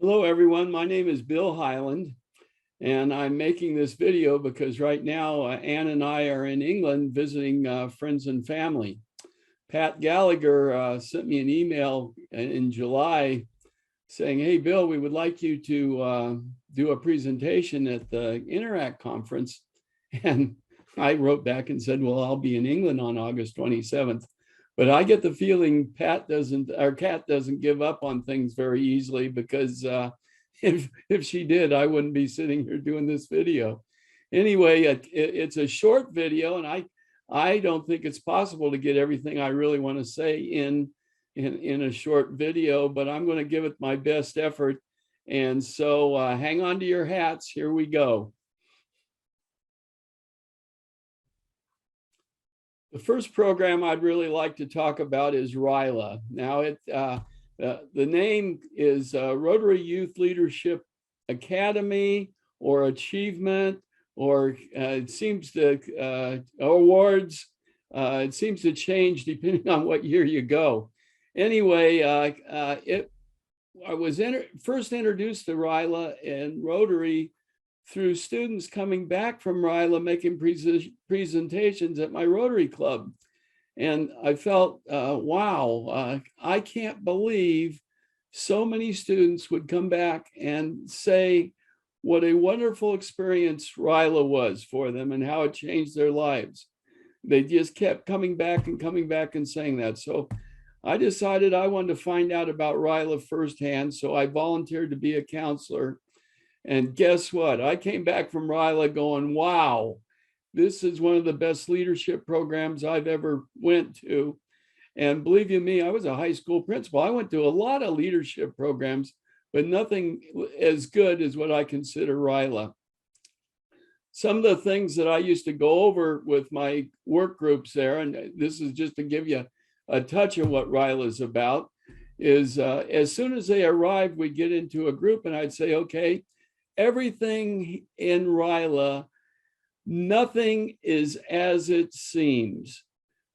Hello, everyone. My name is Bill Highland, and I'm making this video because right now Ann and I are in England visiting friends and family. Pat Gallagher sent me an email in July saying, "Hey, Bill, we would like you to do a presentation at the Interact conference." And I wrote back and said, "Well, I'll be in England on August 27th." But I get the feeling Kat doesn't give up on things very easily, because if she did, I wouldn't be sitting here doing this video. Anyway, it's a short video, and I don't think it's possible to get everything I really want to say in a short video, but I'm going to give it my best effort. And so hang on to your hats. Here we go. The first program I'd really like to talk about is RYLA. Now, the name is Rotary Youth Leadership Academy or Achievement, or it seems to awards. It seems to change depending on what year you go. Anyway, I was first introduced to RYLA and Rotary through students coming back from RYLA making presentations at my Rotary Club. And I felt, wow, I can't believe so many students would come back and say what a wonderful experience RYLA was for them and how it changed their lives. They just kept coming back and saying that. So I decided I wanted to find out about RYLA firsthand. So I volunteered to be a counselor. And guess what? I came back from RYLA going, wow, this is one of the best leadership programs I've ever went to. And believe you me, I was a high school principal. I went to a lot of leadership programs, but nothing as good as what I consider RYLA. Some of the things that I used to go over with my work groups there, and this is just to give you a touch of what RYLA is about, is as soon as they arrived, we'd get into a group and I'd say, okay, everything in RYLA, nothing is as it seems.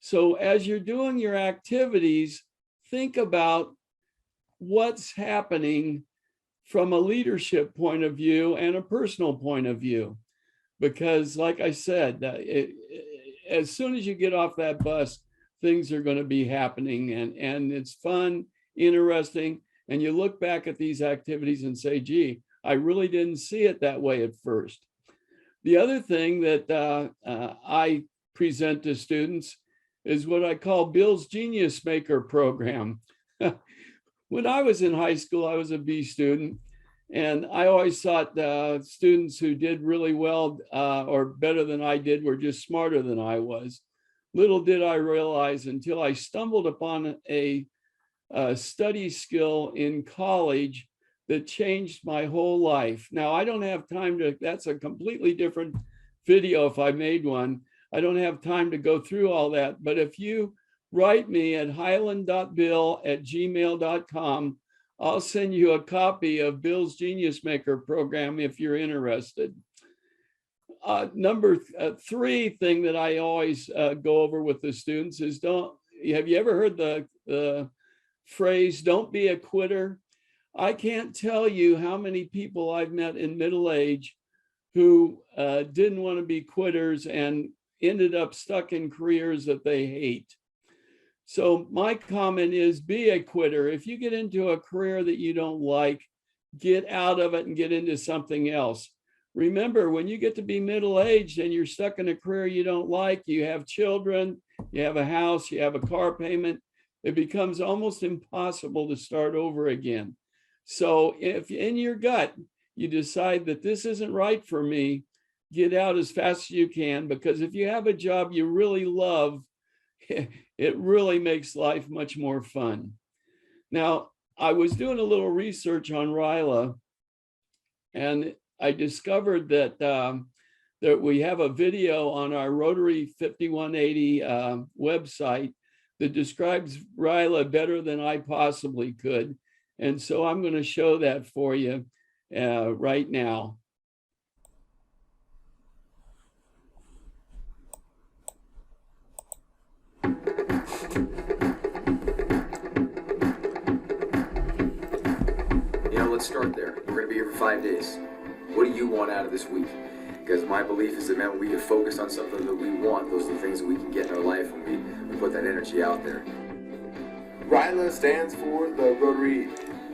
So as you're doing your activities, think about what's happening from a leadership point of view and a personal point of view. Because like I said, as soon as you get off that bus, things are going to be happening, and it's fun, interesting. And you look back at these activities and say, gee, I really didn't see it that way at first. The other thing that I present to students is what I call Bill's Genius Maker program. When I was in high school, I was a B student, and I always thought students who did really well or better than I did were just smarter than I was. Little did I realize until I stumbled upon a study skill in college that changed my whole life. Now, I don't have time to, that's a completely different video if I made one. I don't have time to go through all that, but if you write me at highland.bill@gmail.com, I'll send you a copy of Bill's Genius Maker program if you're interested. Number three thing that I always go over with the students is have you ever heard the phrase, don't be a quitter? I can't tell you how many people I've met in middle age who didn't want to be quitters and ended up stuck in careers that they hate. So my comment is, be a quitter. If you get into a career that you don't like, get out of it and get into something else. Remember, when you get to be middle-aged and you're stuck in a career you don't like, you have children, you have a house, you have a car payment, it becomes almost impossible to start over again. So if in your gut, you decide that this isn't right for me, get out as fast as you can, because if you have a job you really love, it really makes life much more fun. Now, I was doing a little research on RYLA, and I discovered that that we have a video on our Rotary 5180 website that describes RYLA better than I possibly could. And so I'm going to show that for you right now. Yeah, let's start there. We're going to be here for 5 days. What do you want out of this week? Because my belief is that, man, when we can focus on something that we want, those are the things that we can get in our life when we put that energy out there. RYLA stands for the Rotary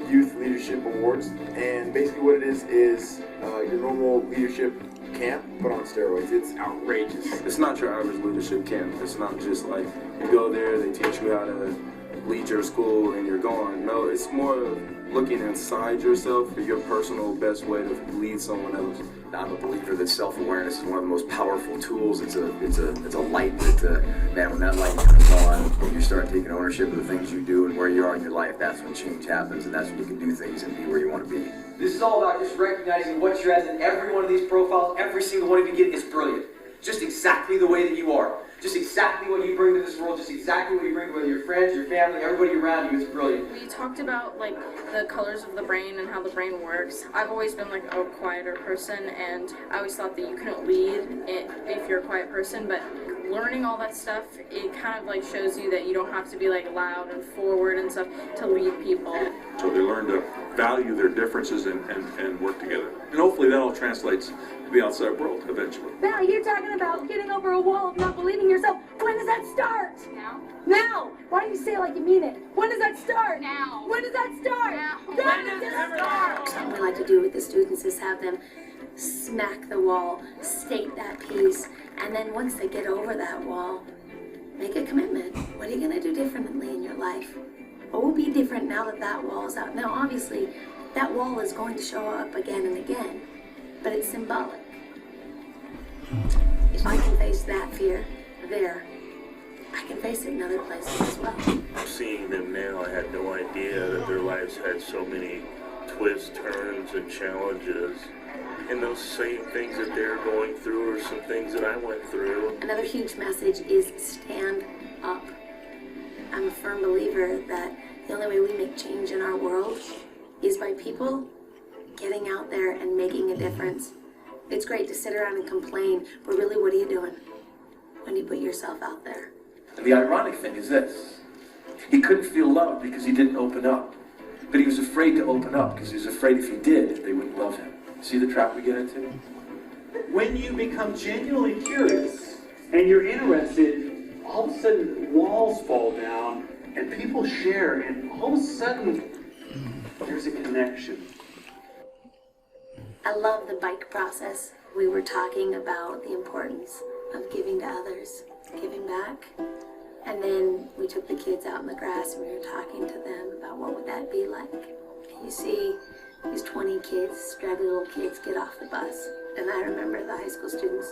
Youth Leadership Awards, and basically what it is your normal leadership camp, but on steroids. It's outrageous. It's not your average leadership camp. It's not just like you go there, they teach you how to lead your school and you're gone. No, it's more of looking inside yourself for your personal best way to lead someone else. I'm a believer that self-awareness is one of the most powerful tools. It's a light that, man, when that light comes on, when you start taking ownership of the things you do and where you are in your life, that's when change happens, and that's when you can do things and be where you want to be. This is all about just recognizing what you're as, and every one of these profiles, every single one of you get is brilliant. Just exactly the way that you are. Just exactly what you bring to this world, just exactly what you bring, whether your friends, your family, everybody around you, is brilliant. We talked about like the colors of the brain and how the brain works. I've always been like a quieter person, and I always thought that you couldn't lead if you're a quiet person, but learning all that stuff, it kind of like shows you that you don't have to be like loud and forward and stuff to lead people. So they learn to value their differences and work together. And hopefully that all translates to the outside world eventually. Now you're talking about getting over a wall of not believing yourself. When does that start? Now. Now! Why don't you say it like you mean it? When does that start? Now. When does that start? Now. When does it start? Something we like to do with the students is have them smack the wall, state that piece, and then once they get over that wall, make a commitment. What are you going to do differently in your life? What will be different now that that wall is out? Now, obviously, that wall is going to show up again and again, but it's symbolic. If I can face that fear there, I can face it in other places as well. Seeing them now, I had no idea that their lives had so many twists, turns, and challenges. And those same things that they're going through are some things that I went through. Another huge message is stand up. I'm a firm believer that the only way we make change in our world is by people getting out there and making a difference. It's great to sit around and complain, but really, what are you doing when you put yourself out there? And the ironic thing is this. He couldn't feel love because he didn't open up. But he was afraid to open up because he was afraid if he did, they wouldn't love him. See the trap we get into? When you become genuinely curious and you're interested, all of a sudden walls fall down and people share, and all of a sudden there's a connection. I love the bike process. We were talking about the importance of giving to others, giving back. And then we took the kids out in the grass and we were talking to them about what would that be like. And you see these 20 kids, straggly little kids, get off the bus. And I remember the high school students,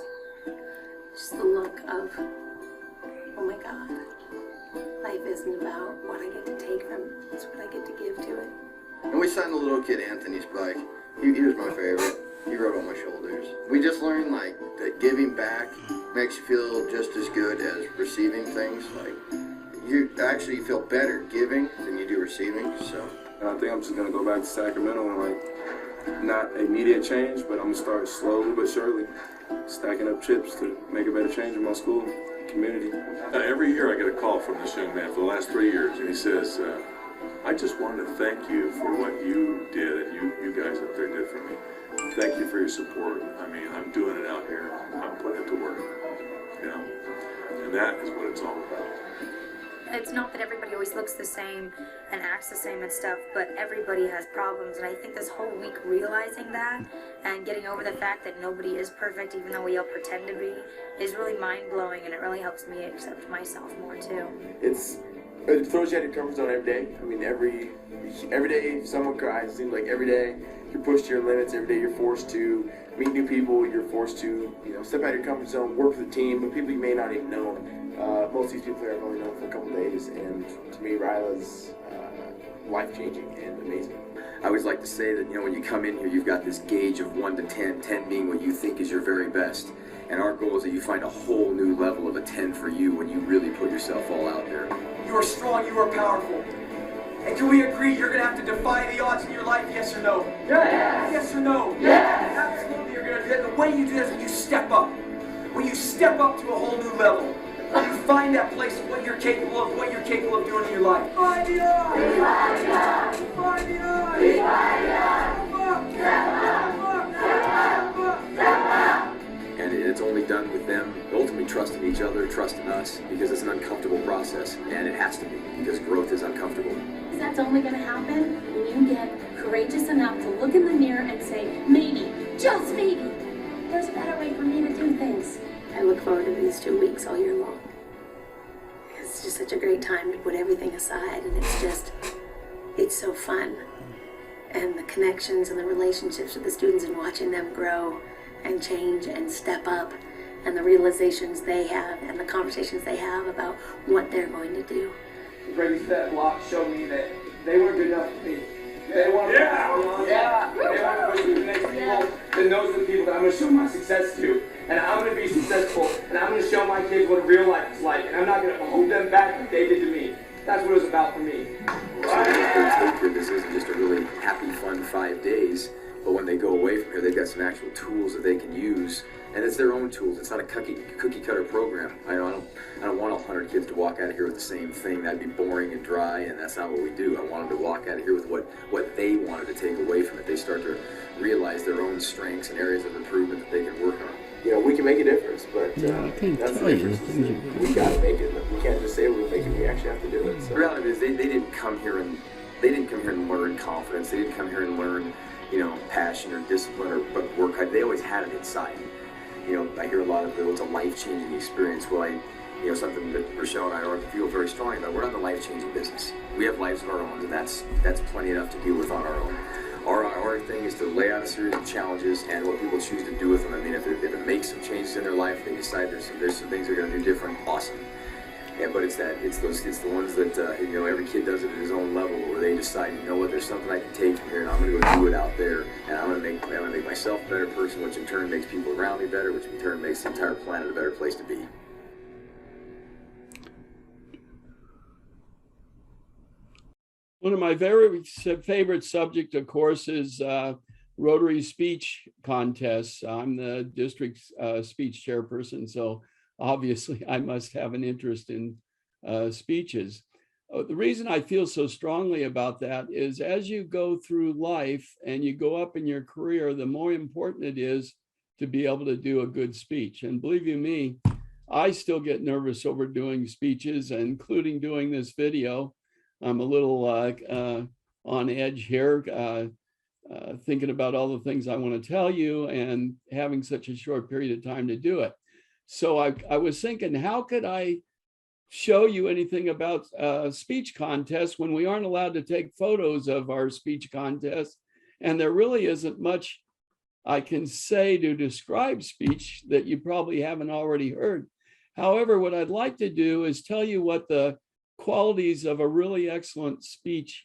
just the look of, oh my God, life isn't about what I get to take from it, it's what I get to give to it. And we signed the little kid Anthony's bike. He was my favorite. He rode on my shoulders. We just learned like that giving back makes you feel just as good as receiving things. Like you actually feel better giving than you do receiving. So. And I think I'm just gonna go back to Sacramento and like not immediate change, but I'm gonna start slowly but surely stacking up chips to make a better change in my school community. Every year I get a call from this young man for the last 3 years, and he says, I just wanted to thank you for what you did and you guys up there did for me. Thank you for your support. I mean, I'm doing it out here. I'm putting it to work, you know? And that is what it's all about. It's not that everybody always looks the same and acts the same and stuff, but everybody has problems, and I think this whole week realizing that and getting over the fact that nobody is perfect, even though we all pretend to be, is really mind-blowing, and it really helps me accept myself more too. It throws you out of your comfort zone every day. I mean, every day someone cries. It seems like every day you're pushed to your limits. Every day you're forced to meet new people. You're forced to, step out of your comfort zone, work with a team, with people you may not even know. Most of these people I've only known for a couple of days, and to me, RYLA's life-changing and amazing. I always like to say that, when you come in here, you've got this gauge of 1 to 10, 10 being what you think is your very best. And our goal is that you find a whole new level of a 10 for you when you really put yourself all out there. You are strong, you are powerful. And can we agree you're going to have to defy the odds in your life, yes or no? Yes! Yes or no? Yes! Absolutely, you're going to do that. The way you do that is when you step up. When you step up to a whole new level. When you find that place of what you're capable of doing in your life. Find the odds! Find the odds! Find the odds! ultimately trust in each other, trust in us, because it's an uncomfortable process, and it has to be, because growth is uncomfortable. That's only going to happen when you get courageous enough to look in the mirror and say, maybe, just maybe, there's a better way for me to do things. I look forward to these 2 weeks all year long. It's just such a great time to put everything aside, and it's so fun. And the connections and the relationships with the students and watching them grow and change and step up, and the realizations they have and the conversations they have about what they're going to do. Breaking that block showed me that they weren't good enough for me. They want to They want to push me to the next people. Then those are the people that I'm going to show my success to. And I'm going to be successful. And I'm going to show my kids what real life is like. And I'm not going to hold them back like they did to me. That's what it was about for me. This isn't just a really happy, fun 5 days. But when they go away from here, they've got some actual tools that they can use. And it's their own tools. It's not a cookie cutter program. I don't want 100 kids to walk out of here with the same thing. That'd be boring and dry, and that's not what we do. I want them to walk out of here with what they wanted to take away from it. They start to realize their own strengths and areas of improvement that they can work on. You know, we can make a difference, but that's the difference. We gotta make it. We can't just say we'll make it. We actually have to do it. So. The reality is, they didn't come here and learn confidence. They didn't come here and learn, passion or discipline but work hard. They always had it inside. I hear a lot of it's a life-changing experience. Well, something that Rochelle and I feel very strongly about. We're not in the life-changing business. We have lives of our own, and that's plenty enough to deal with on our own. Our thing is to lay out a series of challenges and what people choose to do with them. I mean, if it makes some changes in their life, they decide there's some things they're going to do different. Awesome. Yeah, but it's the ones that every kid does it at his own level, where they decide, there's something I can take from here, and I'm going to go do it out there, and I'm going to make myself a better person, which in turn makes people around me better, which in turn makes the entire planet a better place to be. One of my very favorite subject, of course, is Rotary speech contests. I'm the district speech chairperson, so obviously I must have an interest in speeches. The reason I feel so strongly about that is as you go through life and you go up in your career, the more important it is to be able to do a good speech. And believe you me, I still get nervous over doing speeches, including doing this video. I'm a little on edge here, thinking about all the things I want to tell you and having such a short period of time to do it. So I was thinking, how could I show you anything about speech contests when we aren't allowed to take photos of our speech contests? And there really isn't much I can say to describe speech that you probably haven't already heard. However, what I'd like to do is tell you what the qualities of a really excellent speech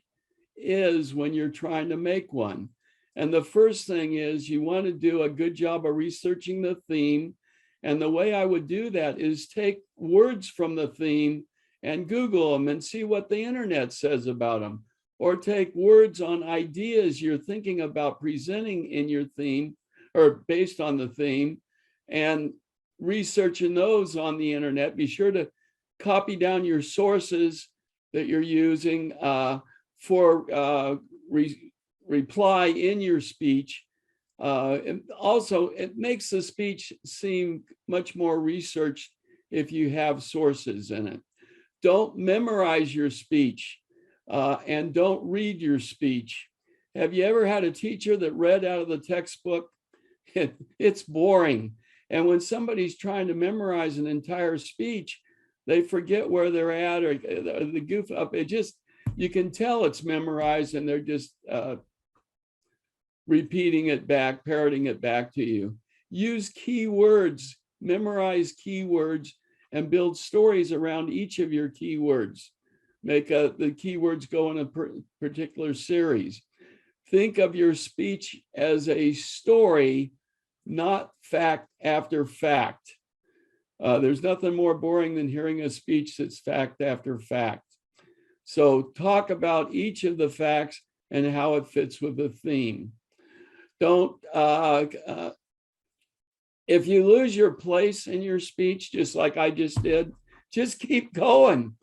is when you're trying to make one. And the first thing is you want to do a good job of researching the theme. And the way I would do that is take words from the theme and Google them and see what the internet says about them. Or take words on ideas you're thinking about presenting in your theme or based on the theme and researching those on the internet. Be sure to copy down your sources that you're using for reply in your speech. And also, it makes the speech seem much more researched if you have sources in it. Don't memorize your speech and don't read your speech. Have you ever had a teacher that read out of the textbook? It's boring. And when somebody's trying to memorize an entire speech, they forget where they're at or they goof up. You can tell it's memorized and they're just repeating it back, parroting it back to you. Use keywords, memorize keywords, and build stories around each of your keywords. Make the keywords go in a particular series. Think of your speech as a story, not fact after fact. There's nothing more boring than hearing a speech that's fact after fact. So talk about each of the facts and how it fits with the theme. Don't, if you lose your place in your speech, just like I just did, just keep going.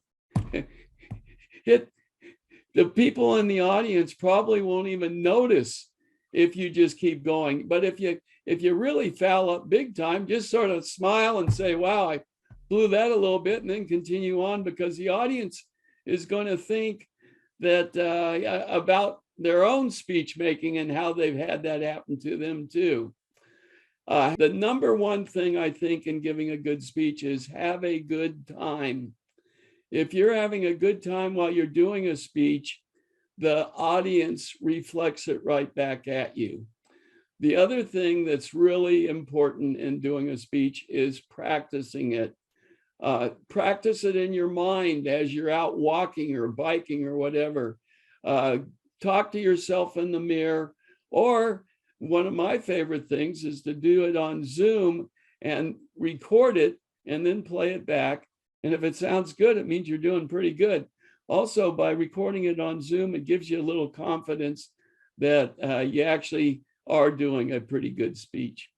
The people in the audience probably won't even notice if you just keep going. But if you really foul up big time, just sort of smile and say, wow, I blew that a little bit, and then continue on, because the audience is going to think that about their own speech making and how they've had that happen to them too. The number one thing I think in giving a good speech is have a good time. If you're having a good time while you're doing a speech, the audience reflects it right back at you. The other thing that's really important in doing a speech is practicing it. Practice it in your mind as you're out walking or biking or whatever. Talk to yourself in the mirror, or one of my favorite things is to do it on Zoom and record it and then play it back. And if it sounds good, it means you're doing pretty good. Also, by recording it on Zoom, it gives you a little confidence that you actually are doing a pretty good speech.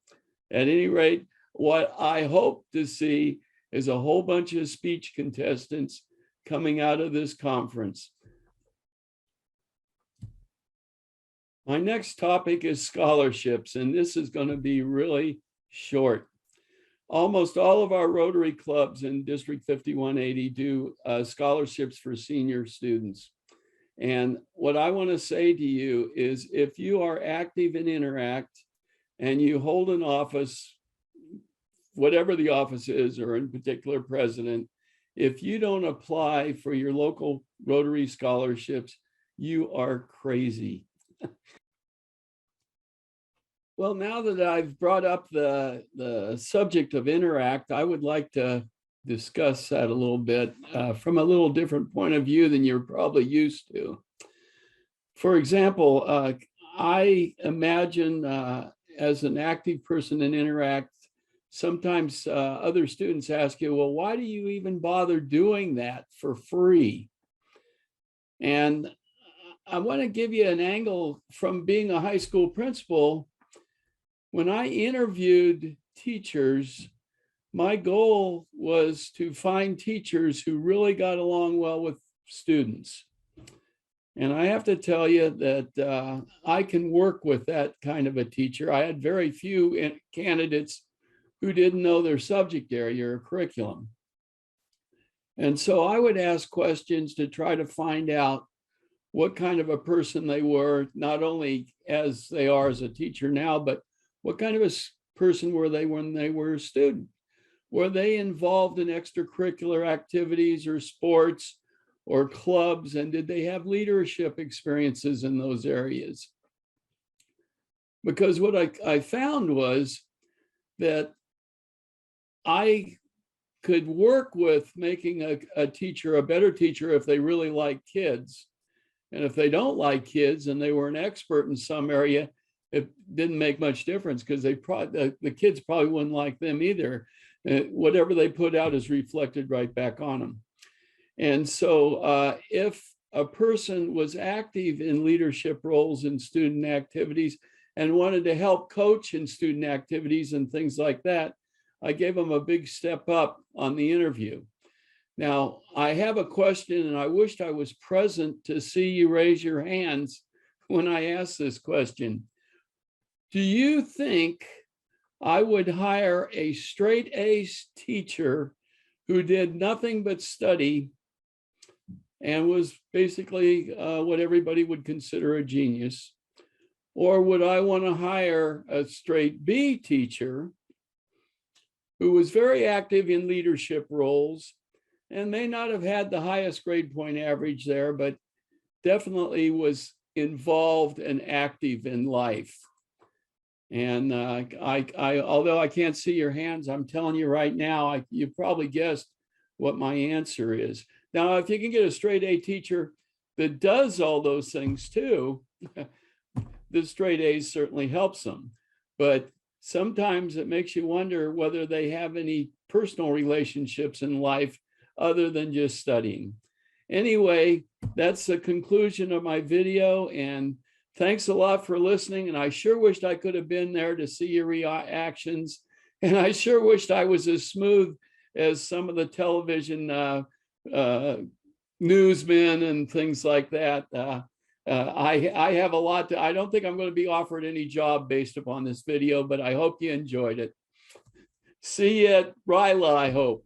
At any rate, what I hope to see is a whole bunch of speech contestants coming out of this conference. My next topic is scholarships, and this is going to be really short. Almost all of our Rotary clubs in District 5180 do scholarships for senior students. And what I want to say to you is, if you are active in Interact and you hold an office, whatever the office is, or in particular president, if you don't apply for your local Rotary scholarships, you are crazy. Well, now that I've brought up the subject of Interact, I would like to discuss that a little bit from a little different point of view than you're probably used to. For example, I imagine as an active person in Interact, sometimes other students ask you, well, why do you even bother doing that for free? And I want to give you an angle from being a high school principal. When I interviewed teachers, my goal was to find teachers who really got along well with students. And I have to tell you that I can work with that kind of a teacher. I had very few candidates who didn't know their subject area or curriculum. And so I would ask questions to try to find out what kind of a person they were, not only as they are as a teacher now, but what kind of a person were they when they were a student? Were they involved in extracurricular activities or sports or clubs? And did they have leadership experiences in those areas? Because what I found was that I could work with making a teacher a better teacher if they really like kids. And if they don't like kids and they were an expert in some area, it didn't make much difference, because the kids probably wouldn't like them either. Whatever they put out is reflected right back on them. And so if a person was active in leadership roles in student activities and wanted to help coach in student activities and things like that, I gave them a big step up on the interview. Now, I have a question, and I wished I was present to see you raise your hands when I ask this question. Do you think I would hire a straight A teacher who did nothing but study and was basically what everybody would consider a genius? Or would I want to hire a straight B teacher who was very active in leadership roles and may not have had the highest grade point average there, but definitely was involved and active in life? And although I can't see your hands, I'm telling you right now, you probably guessed what my answer is. Now, if you can get a straight A teacher that does all those things too, the straight A's certainly helps them. But sometimes it makes you wonder whether they have any personal relationships in life other than just studying. Anyway, that's the conclusion of my video, and thanks a lot for listening. And I sure wished I could have been there to see your reactions. And I sure wished I was as smooth as some of the television newsmen and things like that. I have a lot to, I don't think I'm going to be offered any job based upon this video, but I hope you enjoyed it. See you at RYLA, I hope.